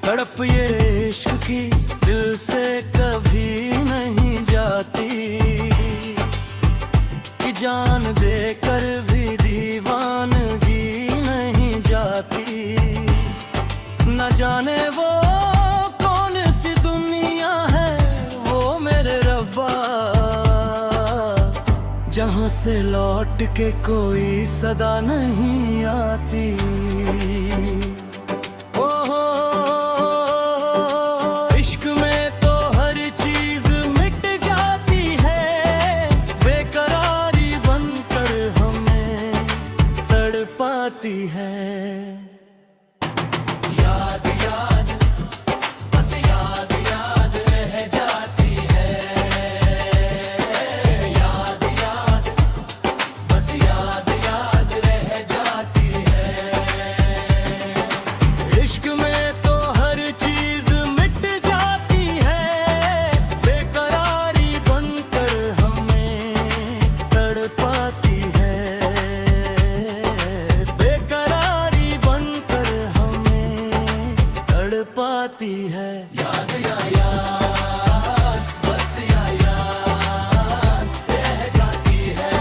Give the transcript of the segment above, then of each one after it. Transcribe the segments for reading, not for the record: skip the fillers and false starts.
तड़प ये इश्क की दिल से कभी नहीं जाती, कि जान देकर भी दीवानगी नहीं जाती। न जाने वो कौन सी दुनिया है वो मेरे रब्बा, जहाँ से लौट के कोई सदा नहीं आती। याद याद बस याद याद रह जाती है, याद याद बस याद याद रह जाती है। इश्क में तो हर चीज मिट जाती है, बेकरारी बनकर हमें तड़पाती है। पाती है याद या याद बस या याद रह जाती है,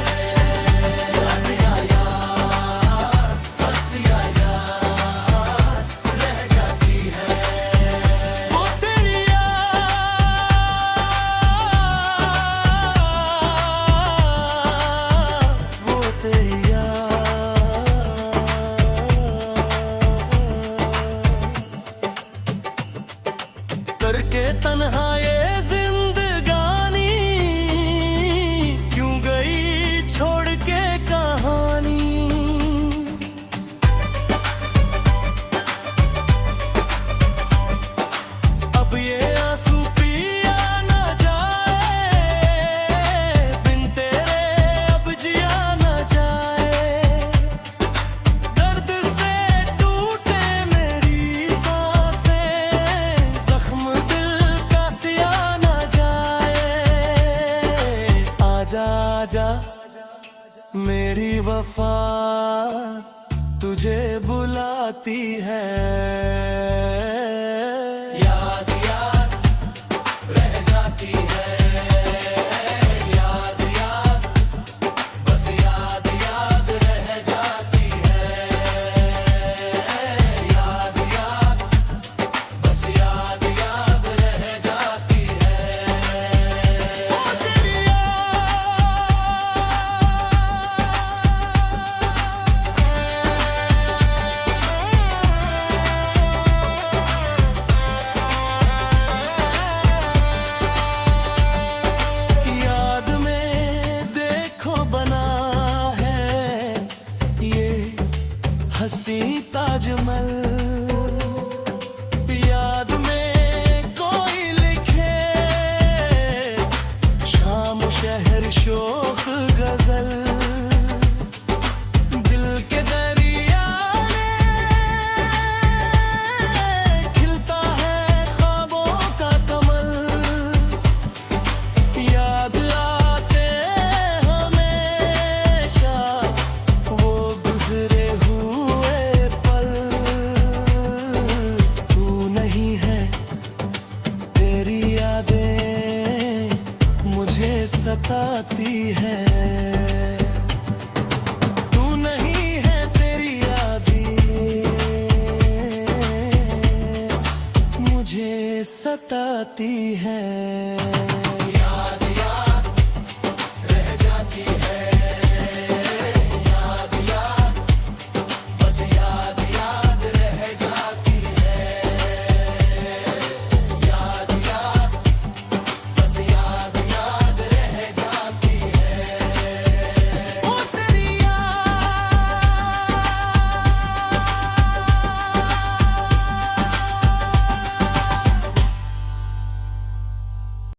याद या याद बस या याद रह जाती है। वो तेरी याद, वो तेरी करके तन्हा ये जिंदगानी, क्यों गई छोड़ के कहानी। अब ये आंसू पिया न जाए, बिन तेरे अब जिया न जाए। दर्द से टूटे मेरी सांसें, जख्म आजा मेरी वफा तुझे बुलाती है। याद याद रह जाती है, याद याद बस याद याद रह जाती है, याद याद बस याद याद रह जाती है। हसी ताजमहल याद में कोई लिखे, शाम शहर शोख गजल। दिल के दरिया में खिलता है ख्वाबों का कमल, याद आते हमेशा वो गुजरे सताती है। तू नहीं है तेरी यादें मुझे सताती है।